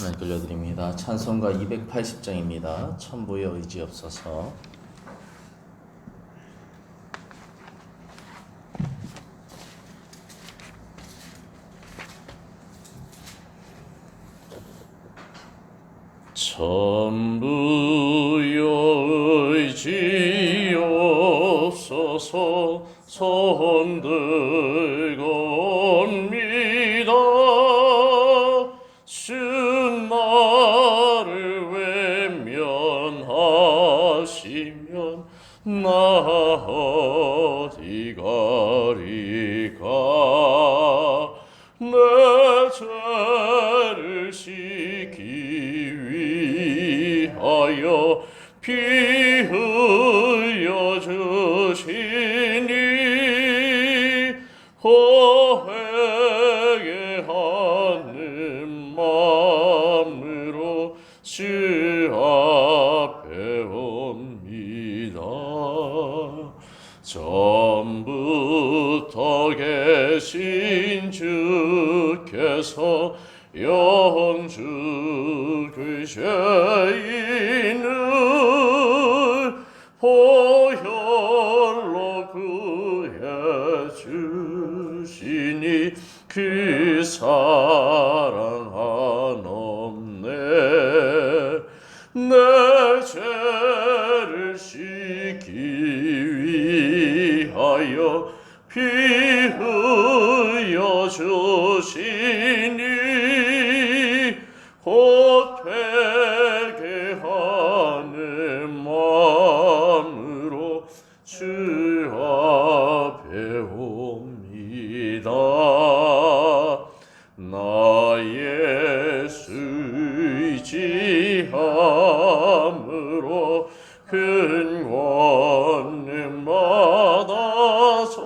하나님 돌려드립니다. 찬송가 280장입니다. 천부의 의지 없어서. 천부의 의지 없어서 손들겁니다. 신 나를 외면하시면 나 어디 가리까. 내 죄를 씻기 위하여 피 흘려 주시니 회개하는 마음으로 주 앞에 옵니다. 전부터 계신 주께서 영주 죄인을 보혈로 구해 주시니 그 사랑 한없네. 내 죄를 씻기 위하여 피 흘려 주시니 곧 회개하는 마음으로 주 앞에 옵니다. 나 예수 의지함으로 큰 권능 받아서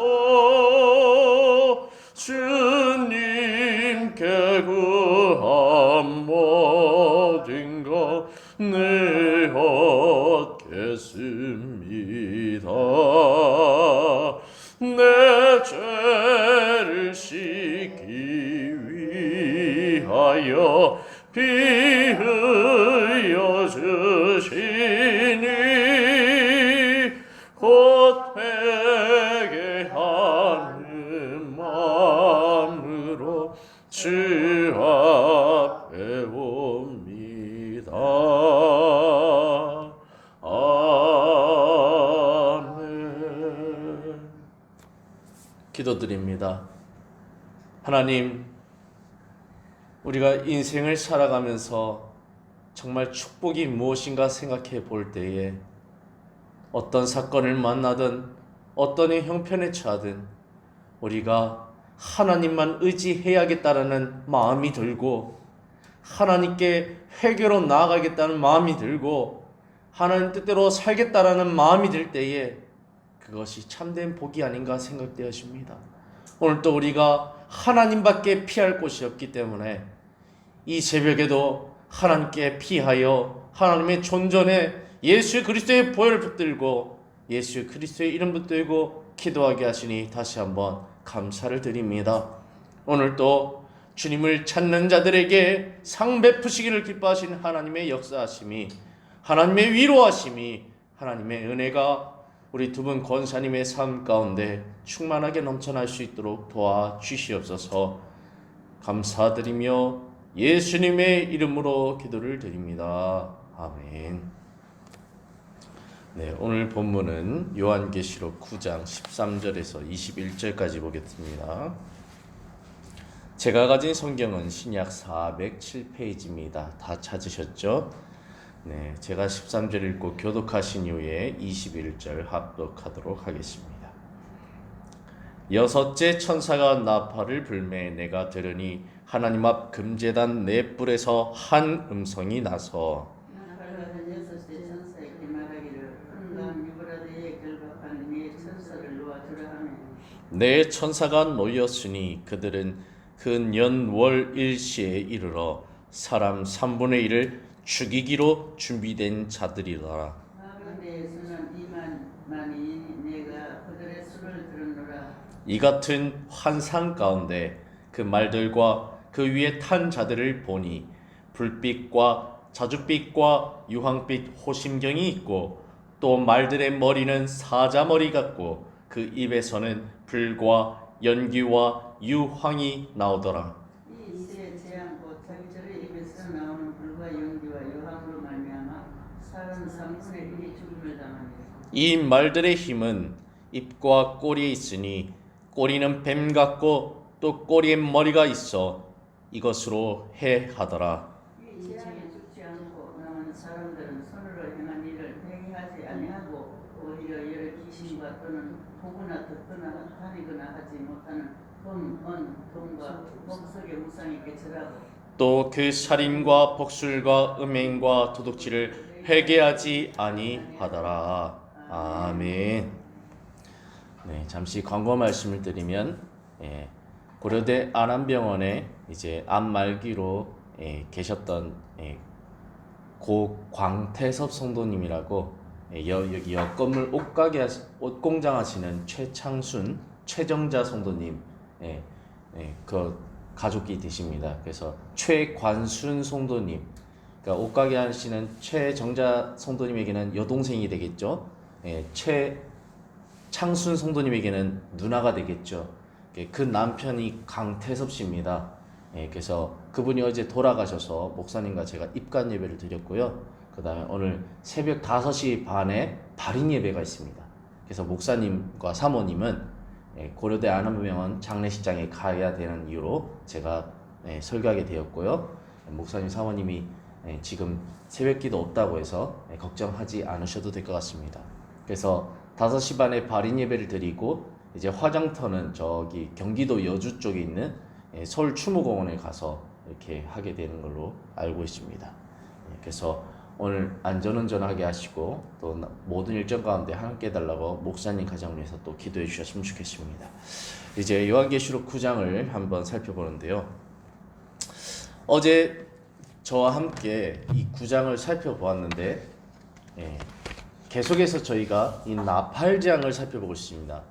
주님께 구한 모든 것 내 얻겠습니다. 내 죄를 씻기 위하여 피 흘려 주시니 곧 회개하는 마음으로 주 앞에 옵니다. 아멘. 기도드립니다. 하나님, 우리가 인생을 살아가면서 정말 축복이 무엇인가 생각해 볼 때에 어떤 사건을 만나든 어떤 형편에 처하든 우리가 하나님만 의지해야겠다는 마음이 들고 하나님께 회개로 나아가겠다는 마음이 들고 하나님 뜻대로 살겠다라는 마음이 들 때에 그것이 참된 복이 아닌가 생각되어집니다. 오늘 또 우리가 하나님밖에 피할 곳이 없기 때문에 이 새벽에도 하나님께 피하여 하나님의 존전에 예수 그리스도의 보혈을 붙들고 예수 그리스도의 이름 붙들고 기도하게 하시니 다시 한번 감사를 드립니다. 오늘 또 주님을 찾는 자들에게 상 베푸시기를 기뻐하신 하나님의 역사하심이, 하나님의 위로하심이, 하나님의 은혜가 우리 두 분 권사님의 삶 가운데 충만하게 넘쳐날 수 있도록 도와주시옵소서. 감사드리며 예수님의 이름으로 기도를 드립니다. 아멘. 네, 오늘 본문은 요한계시록 9장 13절에서 21절까지 보겠습니다. 제가 가진 성경은 신약 407페이지입니다. 다 찾으셨죠? 네, 제가 13절 읽고 교독하신 이후에 21절 합독하도록 하겠습니다. 여섯째 천사가 나팔을 불매 내가 들으니 하나님 앞 금제단 네 뿔에서 한 음성이 나서 여섯째 천사에게 말하기를 한강 유브라데에 결박한 네 천사를 놓아주라 하며 네 천사가 놓였으니 그들은 그 년월 일시에 이르러 사람 3분의 1을 죽이기로 준비된 자들이더라. 그런데 수는 2만만이 내가 그들의 수를 들었노라. 이 같은 환상 가운데 그 말들과 그 위에 탄 자들을 보니 불빛과 자줏빛과 유황빛 호심경이 있고 또 말들의 머리는 사자머리 같고 그 입에서는 불과 연기와 유황이 나오더라. 이 이스라엘 재앙고 자기들의 입에서 나오는 불과 연기와 유황으로 말미암아 사람 3분의 1이 죽음을 당하니라. 이 말들의 힘은 입과 꼬리에 있으니 꼬리는 뱀 같고 또 꼬리에 머리가 있어 이것으로 해하더라. 이 재앙에 죽지 않고 남은 사람들은 손으로 행한 일을 회개하지 아니하고 오히려 여러 귀신과 또는 보거나 듣거나 다니거나 하지 못하는 금, 은, 금과 목석의 무상에게 절하고 또 그 살인과 복술과 음행과 도둑질을 회개하지 아니하더라. 아멘. 네, 잠시 광고 말씀을 드리면 고려대 안암병원에 이제 암 말기로 계셨던 고 광태섭 성도님이라고 여기 옆 건물 옷 공장 하시는 최창순 최정자 성도님 그 가족이 되십니다. 그래서 최관순 성도님, 그러니까 옷가게 하시는 최정자 성도님에게는 여동생이 되겠죠. 최창순 성도님에게는 누나가 되겠죠. 그 남편이 강태섭 씨입니다. 그래서 그분이 어제 돌아가셔서 목사님과 제가 입관 예배를 드렸고요. 그 다음에 오늘 새벽 5시 반에 발인 예배가 있습니다. 그래서 목사님과 사모님은 고려대 안암병원 장례식장에 가야 되는 이유로 제가 설교하게 되었고요. 목사님 사모님이 지금 새벽기도 없다고 해서 걱정하지 않으셔도 될 것 같습니다. 그래서 5시 반에 발인 예배를 드리고 이제 화장터는 저기 경기도 여주 쪽에 있는 서울 추모공원에 가서 이렇게 하게 되는 걸로 알고 있습니다. 그래서 오늘 안전운전하게 하시고 또 모든 일정 가운데 함께 해달라고 목사님 가정을 위해서 또 기도해 주셨으면 좋겠습니다. 이제 요한계시록 9장을 한번 살펴보는데요. 어제 저와 함께 이 9장을 살펴보았는데 계속해서 저희가 이 나팔재앙을 살펴보고 있습니다.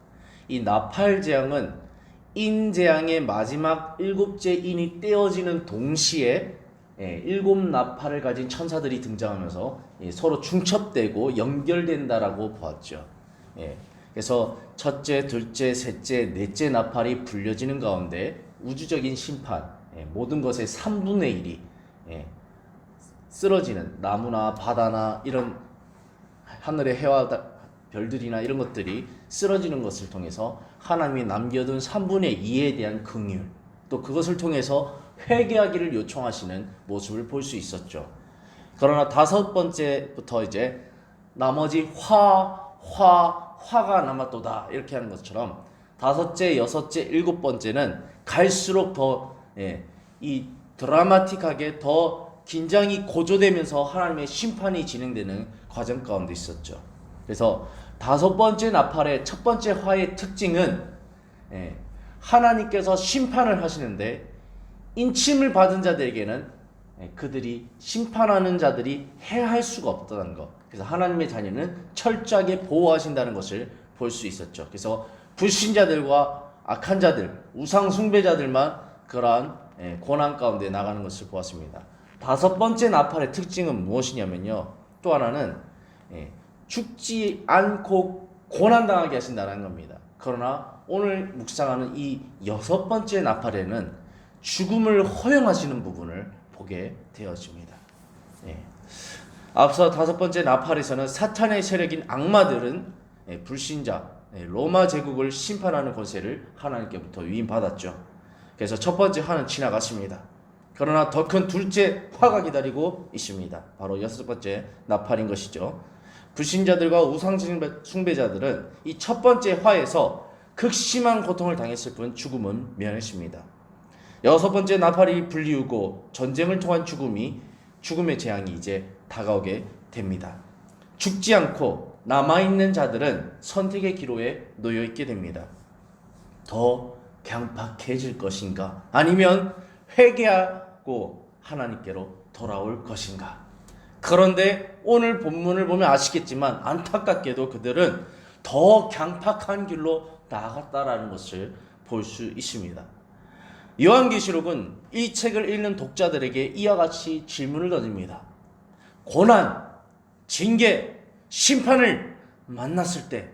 이 나팔재앙은 인재앙의 마지막 7째 인이 떼어지는 동시에 7 나팔을 가진 천사들이 등장하면서 서로 중첩되고 연결된다라고 보았죠. 그래서 첫째, 둘째, 셋째, 넷째 나팔이 불려지는 가운데 우주적인 심판, 모든 것의 3분의 1이 쓰러지는 나무나 바다나 이런 하늘의 해와 별들이나 이런 것들이 쓰러지는 것을 통해서 하나님이 남겨둔 3분의 2에 대한 긍휼, 또 그것을 통해서 회개하기를 요청하시는 모습을 볼 수 있었죠. 그러나 5번째부터 이제 나머지 화가 남았도다 이렇게 하는 것처럼 5째, 6째, 7번째는 갈수록 더 이 드라마틱하게 더 긴장이 고조되면서 하나님의 심판이 진행되는 과정 가운데 있었죠. 그래서 5번째 나팔의 첫 번째 화의 특징은 하나님께서 심판을 하시는데 인침을 받은 자들에게는 그들이 심판하는 자들이 해할 수가 없다는 것. 그래서 하나님의 자녀는 철저하게 보호하신다는 것을 볼 수 있었죠. 그래서 불신자들과 악한 자들, 우상 숭배자들만 그러한 고난 가운데 나가는 것을 보았습니다. 5번째 나팔의 특징은 무엇이냐면요. 또 하나는 죽지 않고 고난당하게 하신다는 겁니다. 그러나 오늘 묵상하는 이 6번째 나팔에는 죽음을 허용하시는 부분을 보게 되어집니다. 앞서 5번째 나팔에서는 사탄의 세력인 악마들은 불신자, 로마 제국을 심판하는 권세를 하나님께부터 위임받았죠. 그래서 첫 번째 화는 지나갔습니다. 그러나 더 큰 둘째 화가 기다리고 있습니다. 바로 6번째 나팔인 것이죠. 불신자들과 우상 숭배자들은 이 첫 번째 화에서 극심한 고통을 당했을 뿐 죽음은 면했습니다. 6번째 나팔이 불리우고 전쟁을 통한 죽음의 재앙이 이제 다가오게 됩니다. 죽지 않고 남아있는 자들은 선택의 기로에 놓여있게 됩니다. 더 강팍해질 것인가? 아니면 회개하고 하나님께로 돌아올 것인가? 그런데 오늘 본문을 보면 아시겠지만 안타깝게도 그들은 더 강팍한 길로 나아갔다라는 것을 볼 수 있습니다. 요한계시록은 이 책을 읽는 독자들에게 이와 같이 질문을 던집니다. 고난, 징계, 심판을 만났을 때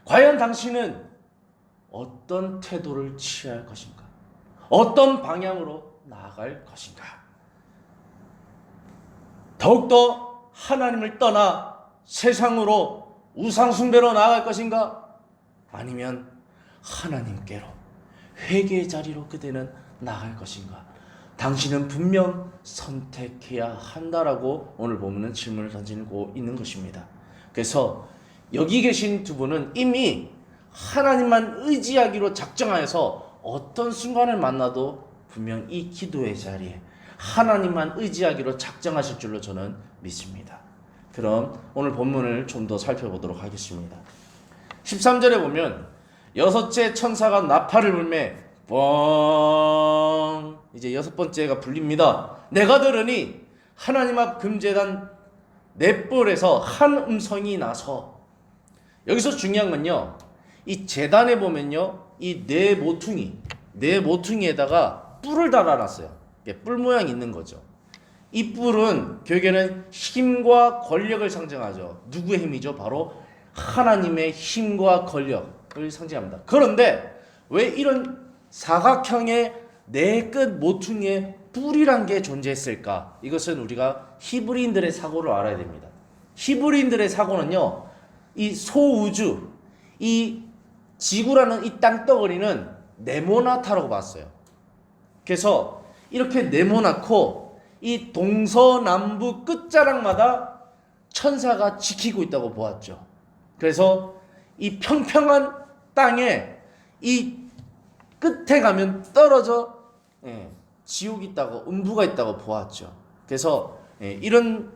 과연 당신은 어떤 태도를 취할 것인가? 어떤 방향으로 나아갈 것인가? 더욱더 하나님을 떠나 세상으로 우상숭배로 나아갈 것인가? 아니면 하나님께로 회개의 자리로 그대는 나아갈 것인가? 당신은 분명 선택해야 한다라고 오늘 보면은 질문을 던지고 있는 것입니다. 그래서 여기 계신 두 분은 이미 하나님만 의지하기로 작정하여서 어떤 순간을 만나도 분명 이 기도의 자리에 하나님만 의지하기로 작정하실 줄로 저는 믿습니다. 그럼 오늘 본문을 좀 더 살펴보도록 하겠습니다. 13절에 보면 여섯째 천사가 나팔을 불매 뻥, 이제 여섯 번째가 불립니다. 내가 들으니 하나님 앞 금제단 넷불에서 한 음성이 나서, 여기서 중요한 건요, 이 제단에 보면요, 이 네 모퉁이에다가 뿔을 달아놨어요. 뿔 모양이 있는 거죠. 이 뿔은 결국에는 힘과 권력을 상징하죠. 누구의 힘이죠? 바로 하나님의 힘과 권력을 상징합니다. 그런데 왜 이런 사각형의 네 끝 모퉁이에 뿔이란 게 존재했을까? 이것은 우리가 히브리인들의 사고를 알아야 됩니다. 히브리인들의 사고는요, 이 소우주, 이 지구라는 이 땅덩어리는 네모나타라고 봤어요. 그래서 이렇게 네모나고 이 동서남북 끝자락마다 천사가 지키고 있다고 보았죠. 그래서 이 평평한 땅에 이 끝에 가면 떨어져 지옥이 있다고, 음부가 있다고 보았죠. 그래서 이런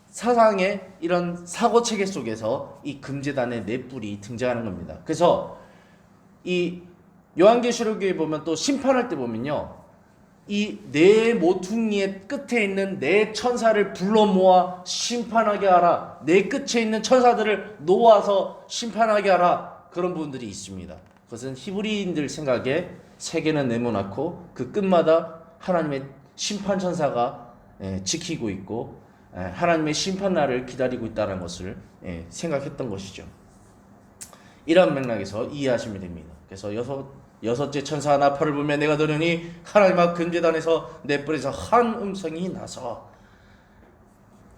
사상의 이런 사고 체계 속에서 이 금제단의 네 뿔이 등장하는 겁니다. 그래서 이 요한계시록에 보면 또 심판할 때 보면요, 이 네 모퉁이의 끝에 있는 네 천사를 불러 모아 심판하게 하라, 네 끝에 있는 천사들을 놓아서 심판하게 하라, 그런 부분들이 있습니다. 그것은 히브리인들 생각에 세계는 네모나고 그 끝마다 하나님의 심판 천사가 지키고 있고 하나님의 심판날을 기다리고 있다는 것을 생각했던 것이죠. 이런 맥락에서 이해하시면 됩니다. 그래서 여섯째 천사 나팔을 불며 내가 들으니 하나님 앞 금제단에서 네 뿔에서 한 음성이 나서,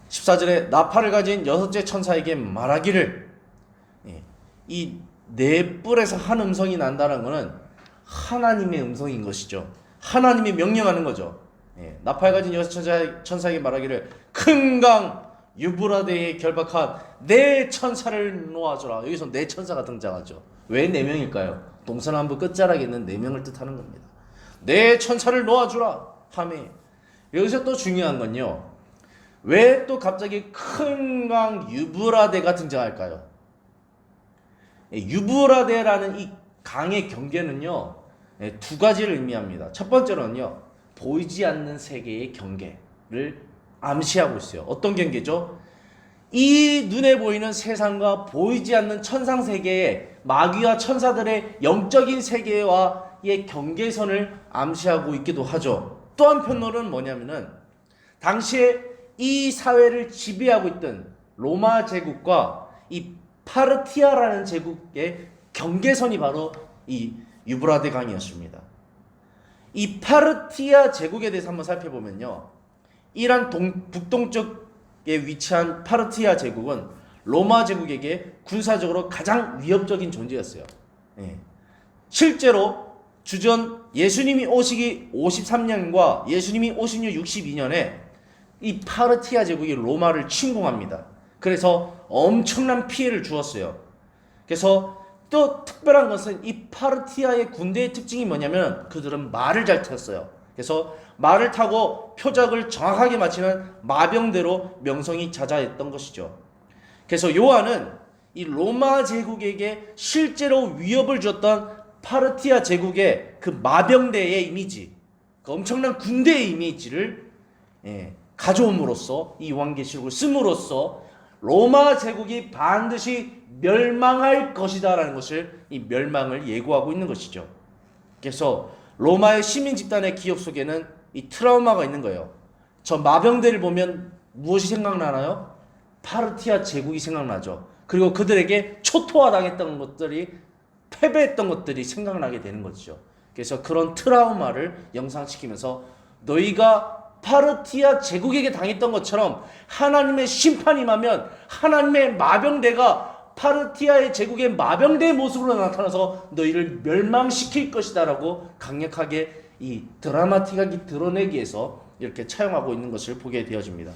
14절에 나팔을 가진 여섯째 천사에게 말하기를, 이 네 뿔에서 한 음성이 난다는 것은 하나님의 음성인 것이죠. 하나님이 명령하는 거죠. 나팔 가진 여섯 천사에게 말하기를 큰 강 유브라데에 결박한 네 천사를 놓아주라. 여기서 네 천사가 등장하죠. 왜 네 명일까요? 동서남북 끝자락에 있는 네 명을 뜻하는 겁니다. 네 천사를 놓아주라 하매, 여기서 또 중요한 건요, 왜 또 갑자기 큰 강 유브라데가 등장할까요? 유브라데라는 이 강의 경계는요, 두 가지를 의미합니다. 첫 번째로는요, 보이지 않는 세계의 경계를 암시하고 있어요. 어떤 경계죠? 이 눈에 보이는 세상과 보이지 않는 천상 세계의 마귀와 천사들의 영적인 세계와의 경계선을 암시하고 있기도 하죠. 또 한편으로는 뭐냐면은 당시에 이 사회를 지배하고 있던 로마 제국과 이 파르티아라는 제국의 경계선이 바로 이 유브라데 강이었습니다. 이 파르티아 제국에 대해서 한번 살펴보면요, 이란 북동쪽에 위치한 파르티아 제국은 로마 제국에게 군사적으로 가장 위협적인 존재였어요. 실제로 주전 예수님이 오시기 53년과 예수님이 오신 후 62년에 이 파르티아 제국이 로마를 침공합니다. 그래서 엄청난 피해를 주었어요. 그래서 또 특별한 것은 이 파르티아의 군대의 특징이 뭐냐면 그들은 말을 잘 탔어요. 그래서 말을 타고 표적을 정확하게 맞히는 마병대로 명성이 자자했던 것이죠. 그래서 요한은 이 로마 제국에게 실제로 위협을 줬던 파르티아 제국의 그 마병대의 이미지, 그 엄청난 군대의 이미지를 가져옴으로써 이 요한계시록을 씀으로써 로마 제국이 반드시 멸망할 것이다라는 것을, 이 멸망을 예고하고 있는 것이죠. 그래서 로마의 시민 집단의 기억 속에는 이 트라우마가 있는 거예요. 저 마병대를 보면 무엇이 생각나나요? 파르티아 제국이 생각나죠. 그리고 그들에게 초토화당했던 것들이, 패배했던 것들이 생각나게 되는 거죠. 그래서 그런 트라우마를 영상시키면서 너희가 파르티아 제국에게 당했던 것처럼 하나님의 심판이 임하면 하나님의 마병대가 파르티아의 제국의 마병대의 모습으로 나타나서 너희를 멸망시킬 것이다 라고 강력하게 이 드라마틱하게 드러내기 위해서 이렇게 차용하고 있는 것을 보게 되어집니다.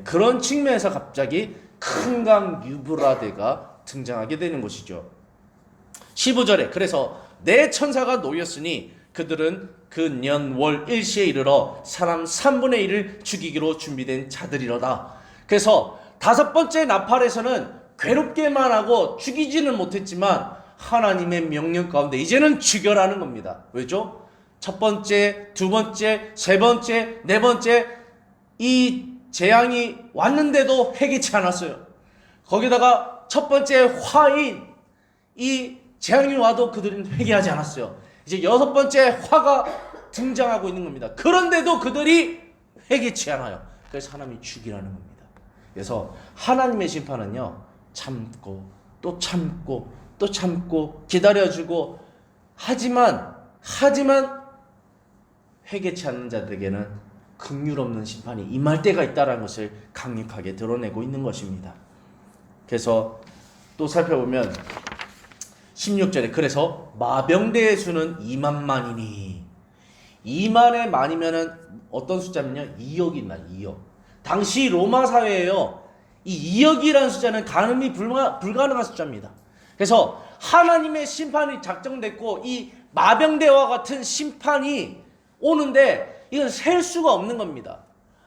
그런 측면에서 갑자기 큰 강 유브라데가 등장하게 되는 것이죠. 15절에 그래서 내 천사가 놓였으니 그들은 그 년 월 일시에 이르러 사람 3분의 1을 죽이기로 준비된 자들이로다. 그래서 다섯 번째 나팔에서는 괴롭게만 하고 죽이지는 못했지만 하나님의 명령 가운데 이제는 죽여라는 겁니다. 왜죠? 첫 번째, 두 번째, 세 번째, 네 번째 이 재앙이 왔는데도 회개치 않았어요. 거기다가 첫 번째 화인 이 재앙이 와도 그들은 회개하지 않았어요. 이제 여섯 번째 화가 등장하고 있는 겁니다. 그런데도 그들이 회개치 않아요. 그래서 하나님이 죽이라는 겁니다. 그래서 하나님의 심판은요, 참고 또 참고 또 참고 기다려주고 하지만 회개치 않는 자들에게는 긍휼 없는 심판이 임할 때가 있다는 것을 강력하게 드러내고 있는 것입니다. 그래서 또 살펴보면 16절에 그래서 마병대의 수는 2만만이니 2만의 만이면은 어떤 숫자면요 2억이나 2억. 당시 로마 사회에요 이 2억이라는 숫자는 가늠이 불가능한 숫자입니다. 그래서 하나님의 심판이 작정됐고 이 마병대와 같은 심판이 오는데 이건 셀 수가 없는 겁니다.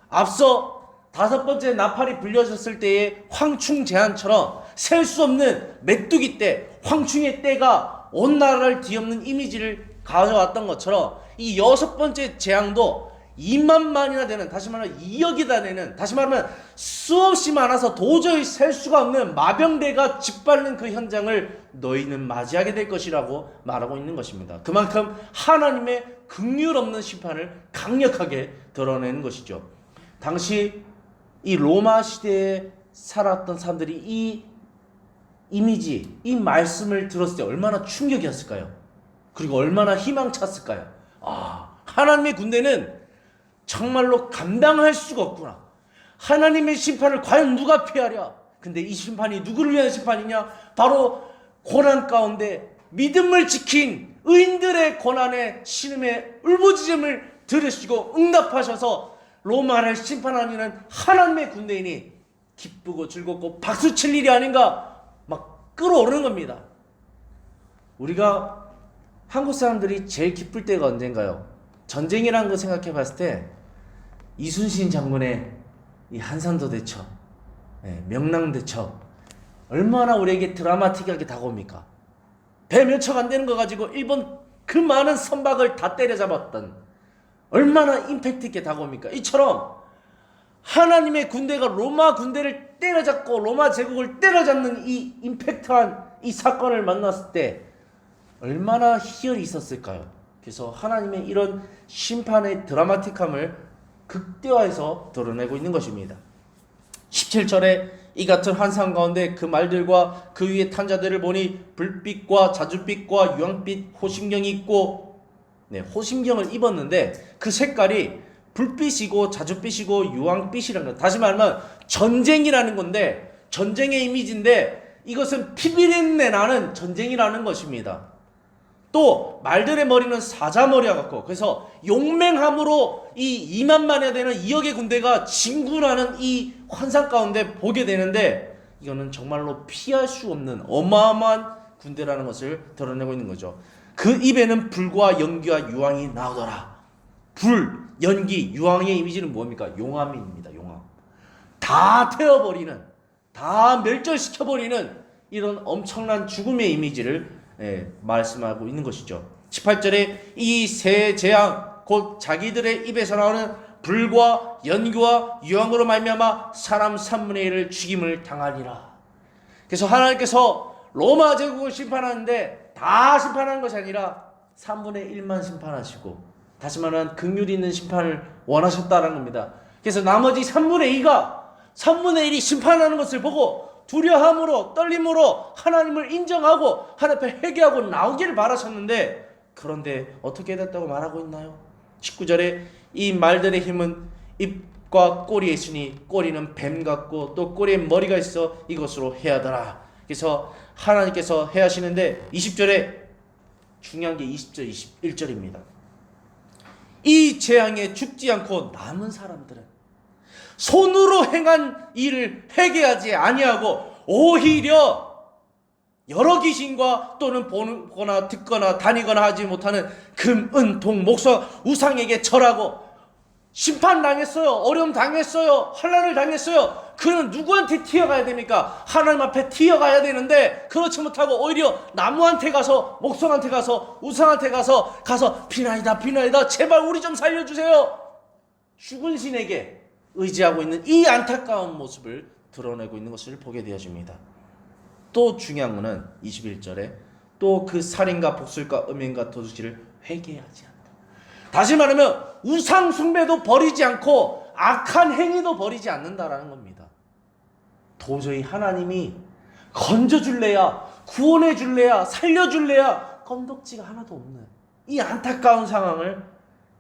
앞서 다섯 번째 나팔이 불려졌을 때의 황충 재앙처럼 셀 수 없는 메뚜기 때, 황충의 때가 온 나라를 뒤엎는 이미지를 가져왔던 것처럼 이 여섯 번째 재앙도 2만만이나 되는, 다시 말하면 2억이나 되는, 다시 말하면 수없이 많아서 도저히 셀 수가 없는 마병대가 짓밟는 그 현장을 너희는 맞이하게 될 것이라고 말하고 있는 것입니다. 그만큼 하나님의 긍휼 없는 심판을 강력하게 드러내는 것이죠. 당시 이 로마 시대에 살았던 사람들이 이 이미지, 이 말씀을 들었을 때 얼마나 충격이었을까요? 그리고 얼마나 희망찼을까요? 하나님의 군대는 정말로 감당할 수가 없구나. 하나님의 심판을 과연 누가 피하랴? 근데 이 심판이 누구를 위한 심판이냐? 바로 고난 가운데 믿음을 지킨 의인들의 고난의 신음의 울부짖음을 들으시고 응답하셔서 로마를 심판하는 하나님의 군대이니 기쁘고 즐겁고 박수칠 일이 아닌가 막 끌어오르는 겁니다. 우리가 한국 사람들이 제일 기쁠 때가 언젠가요? 전쟁이라는 거 생각해 봤을 때 이순신 장군의 이 한산도 대첩, 명랑 대첩 얼마나 우리에게 드라마틱하게 다가옵니까? 배 몇 척 안 되는 거 가지고 일본 그 많은 선박을 다 때려잡았던 얼마나 임팩트 있게 다가옵니까? 이처럼 하나님의 군대가 로마 군대를 때려잡고 로마 제국을 때려잡는 이 임팩트한 이 사건을 만났을 때 얼마나 희열이 있었을까요? 그래서 하나님의 이런 심판의 드라마틱함을 극대화해서 드러내고 있는 것입니다. 17절에 이 같은 환상 가운데 그 말들과 그 위에 탄 자들을 보니 불빛과 자줏빛과 유황빛 호심경이 있고, 호심경을 입었는데 그 색깔이 불빛이고 자줏빛이고 유황빛이라는 것. 다시 말하면 전쟁이라는 건데, 전쟁의 이미지인데 이것은 피비린내 나는 전쟁이라는 것입니다. 또 말들의 머리는 사자머리와 같고, 그래서 용맹함으로 이 2만만에 되는 2억의 군대가 진군하는 이 환상 가운데 보게 되는데, 이거는 정말로 피할 수 없는 어마어마한 군대라는 것을 드러내고 있는 거죠. 그 입에는 불과 연기와 유황이 나오더라. 불, 연기, 유황의 이미지는 뭡니까? 용암입니다. 용암. 다 태워버리는, 다 멸절시켜버리는 이런 엄청난 죽음의 이미지를 말씀하고 있는 것이죠. 18절에 이 세 재앙 곧 자기들의 입에서 나오는 불과 연기와 유황으로 말미암아 사람 3분의 1을 죽임을 당하리라. 그래서 하나님께서 로마 제국을 심판하는데 다 심판하는 것이 아니라 3분의 1만 심판하시고, 다시 말하면 긍휼이 있는 심판을 원하셨다는 겁니다. 그래서 나머지 3분의 1이 심판하는 것을 보고 두려움으로 떨림으로 하나님을 인정하고 하나님 앞에 회개하고 나오기를 바라셨는데, 그런데 어떻게 됐다고 말하고 있나요? 19절에 이 말들의 힘은 입과 꼬리에 있으니 꼬리는 뱀 같고 또 꼬리에 머리가 있어 이것으로 해하더라. 그래서 하나님께서 해하시는데 20절에 중요한 게 20절 21절입니다. 이 재앙에 죽지 않고 남은 사람들은 손으로 행한 일을 회개하지 아니하고 오히려 여러 귀신과 또는 보거나 듣거나 다니거나 하지 못하는 금, 은, 동, 목사, 우상에게 절하고 심판당했어요. 어려움 당했어요. 환난을 당했어요. 그는 누구한테 튀어가야 됩니까? 하나님 앞에 튀어가야 되는데 그렇지 못하고 오히려 나무한테 가서, 목성한테 가서, 우상한테 가서 비나이다 제발 우리 좀 살려주세요. 죽은 신에게 의지하고 있는 이 안타까운 모습을 드러내고 있는 것을 보게 되어집니다. 또 중요한 것은 21절에 또 그 살인과 복술과 음행과 도둑질을 회개하지 않는다. 다시 말하면 우상 숭배도 버리지 않고 악한 행위도 버리지 않는다라는 겁니다. 도저히 하나님이 건져줄래야, 구원해줄래야, 살려줄래야 건덕지가 하나도 없는 이 안타까운 상황을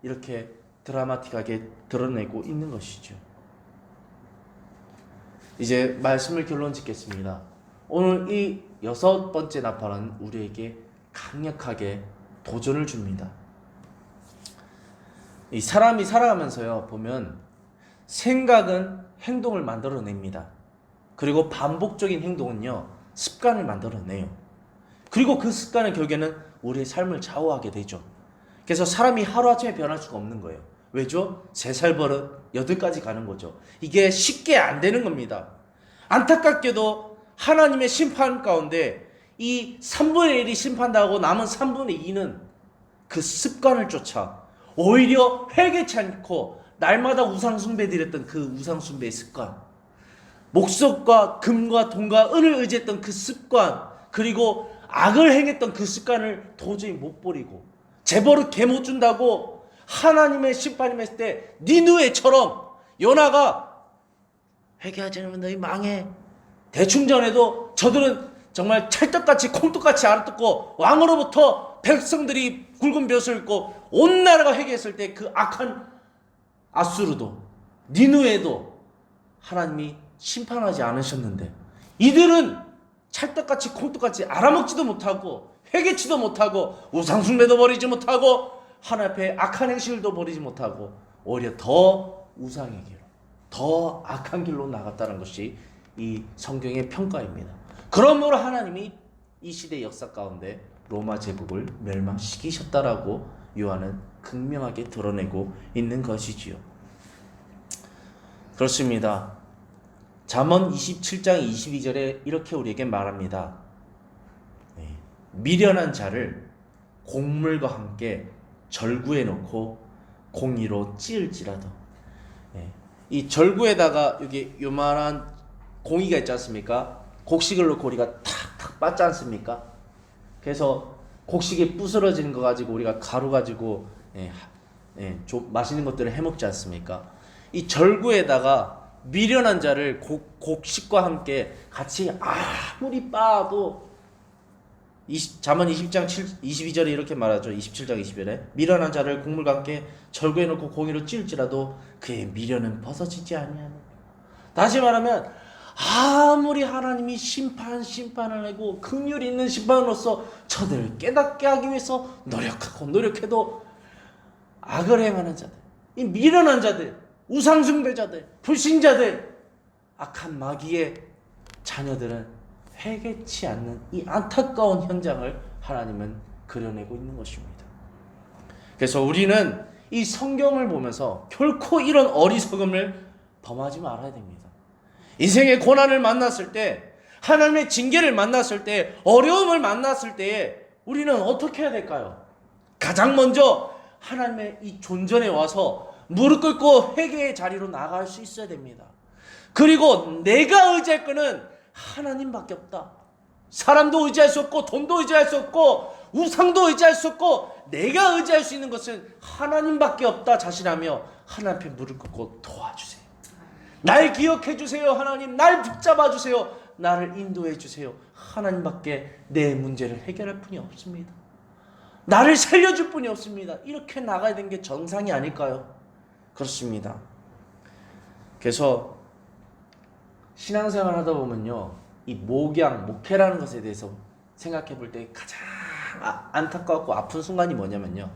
이렇게 드라마틱하게 드러내고 있는 것이죠. 이제 말씀을 결론 짓겠습니다. 오늘 이 6번째 나팔은 우리에게 강력하게 도전을 줍니다. 이 사람이 살아가면서요, 보면 생각은 행동을 만들어냅니다. 그리고 반복적인 행동은요, 습관을 만들어내요. 그리고 그 습관은 결국에는 우리의 삶을 좌우하게 되죠. 그래서 사람이 하루아침에 변할 수가 없는 거예요. 왜죠? 3살 버릇 8까지 가는 거죠. 이게 쉽게 안 되는 겁니다. 안타깝게도 하나님의 심판 가운데 이 3분의 1이 심판당하고 남은 3분의 2는 그 습관을 쫓아 오히려 회개치 않고 날마다 우상숭배 드렸던 그 우상숭배의 습관, 목석과 금과 동과 은을 의지했던 그 습관, 그리고 악을 행했던 그 습관을 도저히 못 버리고 재벌을 개 못 준다고 하나님의 심판이 했을 때 니느웨처럼 요나가 회개하지 않으면 너희 망해. 대충 전에도 저들은 정말 찰떡같이 콩떡같이 알아듣고 왕으로부터 백성들이 굵은 벼슬 입고 온 나라가 회개했을 때 그 악한 아수르도 니느웨도 하나님이 심판하지 않으셨는데 이들은 찰떡같이 콩떡같이 알아먹지도 못하고 회개치도 못하고 우상숭배도 버리지 못하고 하나님 앞에 악한 행실도 버리지 못하고 오히려 더 우상의 길로 더 악한 길로 나갔다는 것이 이 성경의 평가입니다. 그러므로 하나님이 이 시대 역사 가운데 로마 제국을 멸망시키셨다라고 요한은 극명하게 드러내고 있는 것이지요. 그렇습니다. 잠언 27장 22절에 이렇게 우리에게 말합니다. 미련한 자를 곡물과 함께 절구에 넣고 공이로 찌을지라도. 이 절구에다가 여기 요만한 공이가 있지 않습니까? 곡식을 넣고 우리가 탁탁 빻지 않습니까? 그래서 곡식이 부스러지는 거 가지고 우리가 가루 가지고 맛있는 것들을 해먹지 않습니까? 이 절구에다가 미련한 자를 곡식과 함께 같이 아무리 빻아도 잠언 20장 22절에 이렇게 말하죠. 27장 20절에 미련한 자를 곡물과 함께 절구에 넣고 공이로 찌을지라도 그의 미련은 벗어지지 아니하노. 다시 말하면 아무리 하나님이 심판을 내고 긍휼 있는 심판으로서 저들을 깨닫게 하기 위해서 노력해도 악을 행하는 자들, 이 미련한 자들, 우상숭배자들, 불신자들, 악한 마귀의 자녀들은 회개치 않는 이 안타까운 현장을 하나님은 그려내고 있는 것입니다. 그래서 우리는 이 성경을 보면서 결코 이런 어리석음을 범하지 말아야 됩니다. 인생의 고난을 만났을 때, 하나님의 징계를 만났을 때, 어려움을 만났을 때에 우리는 어떻게 해야 될까요? 가장 먼저 하나님의 이 존전에 와서 무릎 꿇고 회개의 자리로 나갈 수 있어야 됩니다. 그리고 내가 의지할 거는 하나님밖에 없다. 사람도 의지할 수 없고 돈도 의지할 수 없고 우상도 의지할 수 없고 내가 의지할 수 있는 것은 하나님밖에 없다 자신하며 하나님 앞에 무릎 꿇고 도와주세요. 날 기억해 주세요. 하나님, 날 붙잡아 주세요. 나를 인도해 주세요. 하나님밖에 내 문제를 해결할 분이 없습니다. 나를 살려줄 분이 없습니다. 이렇게 나가야 되는 게 정상이 아닐까요? 그렇습니다. 그래서 신앙생활 하다 보면요, 이 목회라는 것에 대해서 생각해 볼 때 가장 안타깝고 아픈 순간이 뭐냐면요,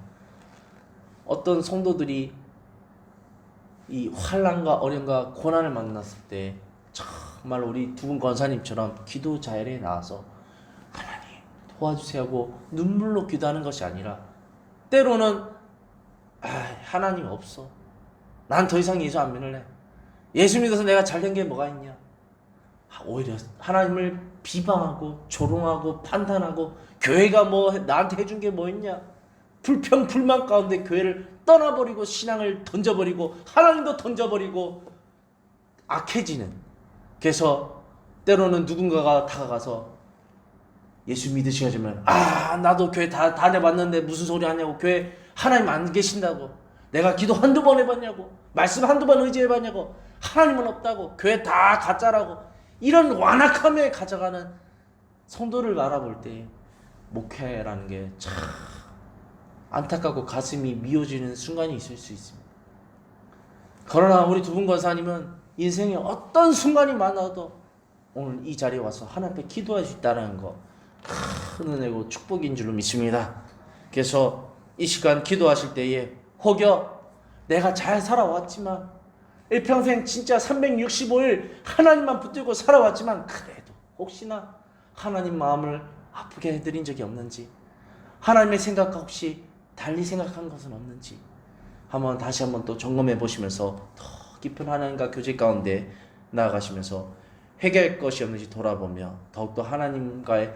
어떤 성도들이 이 환난과 어려움과 고난을 만났을 때 정말 우리 두 분 권사님처럼 기도 자리에 나와서 하나님 도와주세요 하고 눈물로 기도하는 것이 아니라, 때로는 하나님 없어, 난 더 이상 예수 안 믿을래, 예수 믿어서 내가 잘된 게 뭐가 있냐, 오히려 하나님을 비방하고 조롱하고 판단하고 교회가 뭐 나한테 해준 게 뭐 있냐, 불평 불만 가운데 교회를 떠나버리고 신앙을 던져버리고 하나님도 던져버리고 악해지는. 그래서 때로는 누군가가 다가가서 예수 믿으시게 되면 나도 교회 다 다녀봤는데 무슨 소리 하냐고, 교회 하나님 안 계신다고, 내가 기도 한두 번 해봤냐고, 말씀 한두 번 의지해봤냐고, 하나님은 없다고, 교회 다 가짜라고, 이런 완악함에 가져가는 성도를 바라볼 때 목회라는 게 참 안타깝고 가슴이 미어지는 순간이 있을 수 있습니다. 그러나 우리 두 분 권사님은 인생에 어떤 순간이 많아도 오늘 이 자리에 와서 하나님 앞에 기도할 수 있다는 거 큰 은혜고 축복인 줄로 믿습니다. 그래서 이 시간 기도하실 때에 혹여 내가 잘 살아왔지만, 일평생 진짜 365일 하나님만 붙들고 살아왔지만 그래도 혹시나 하나님 마음을 아프게 해드린 적이 없는지, 하나님의 생각과 혹시 달리 생각한 것은 없는지 다시 한번 또 점검해 보시면서 더 깊은 하나님과 교제 가운데 나아가시면서 회개할 것이 없는지 돌아보며 더욱더 하나님과의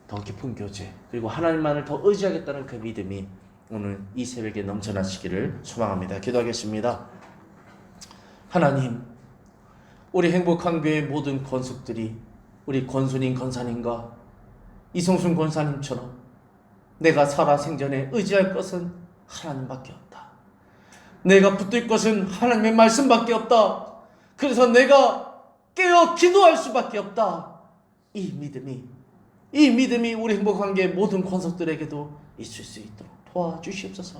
더 깊은 교제, 그리고 하나님만을 더 의지하겠다는 그 믿음이 오늘 이 새벽에 넘쳐나시기를 소망합니다. 기도하겠습니다. 하나님, 우리 행복한 교회 모든 권속들이 우리 권순인 권사님과 이성순 권사님처럼 내가 살아생전에 의지할 것은 하나님밖에 없다, 내가 붙들 것은 하나님의 말씀밖에 없다, 그래서 내가 깨어 기도할 수밖에 없다, 이 믿음이 우리 행복한 교회 모든 권속들에게도 있을 수 있도록 도와주시옵소서.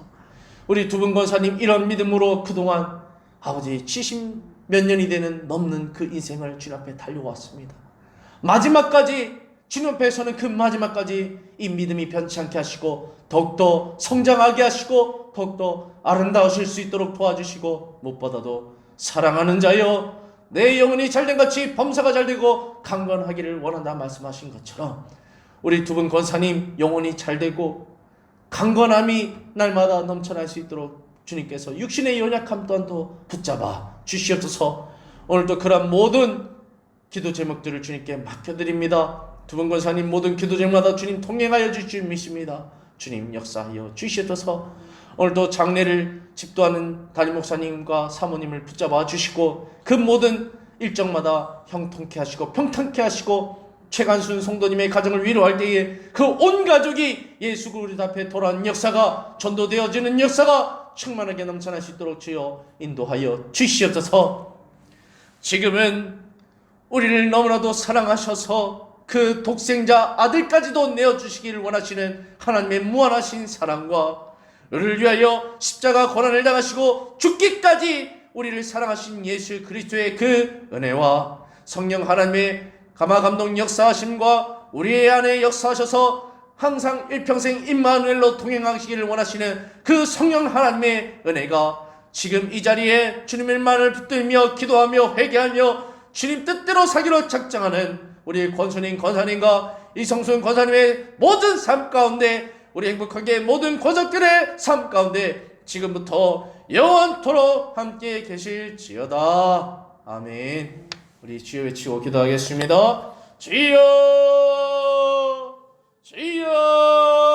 우리 두 분 권사님 이런 믿음으로 그동안 아버지 70몇 년이 되는 넘는 그 인생을 주님 앞에 달려왔습니다. 마지막까지 주님 앞에 서는 그 마지막까지 이 믿음이 변치 않게 하시고 더욱더 성장하게 하시고 더욱더 아름다우실 수 있도록 도와주시고, 무엇보다도 사랑하는 자여 내 영혼이 잘된 같이 범사가 잘되고 강건하기를 원한다 말씀하신 것처럼 우리 두 분 권사님 영혼이 잘되고 강건함이 날마다 넘쳐날 수 있도록 주님께서 육신의 연약함 또한도 붙잡아 주시옵소서. 오늘도 그런 모든 기도 제목들을 주님께 맡겨드립니다. 두 분 권사님 모든 기도 제목마다 주님 통행하여 주실 줄 믿습니다. 주님 역사하여 주시옵소서. 오늘도 장례를 집도하는 담임 목사님과 사모님을 붙잡아 주시고 그 모든 일정마다 형통케 하시고 평탄케 하시고, 최간순 성도님의 가정을 위로할 때에 그 온 가족이 예수 그리스도 앞에 돌아온 역사가, 전도되어지는 역사가 충만하게 넘쳐날 수 있도록 주여 인도하여 주시옵소서. 지금은 우리를 너무나도 사랑하셔서 그 독생자 아들까지도 내어주시기를 원하시는 하나님의 무한하신 사랑과, 우리를 위하여 십자가 고난을 당하시고 죽기까지 우리를 사랑하신 예수 그리스도의 그 은혜와 성령 하나님의 감화감동 역사하심과 우리의 안에 역사하셔서 항상 일평생 임마누엘로 동행하시기를 원하시는 그 성령 하나님의 은혜가 지금 이 자리에 주님의 말을 붙들며 기도하며 회개하며 주님 뜻대로 살기로 작정하는 우리 권순인 권사님과 이성순 권사님의 모든 삶 가운데, 우리 행복하게 모든 권속들의 삶 가운데 지금부터 영원토록 함께 계실지어다. 아멘. 우리 주여 외치고 기도하겠습니다. 주여, 주여.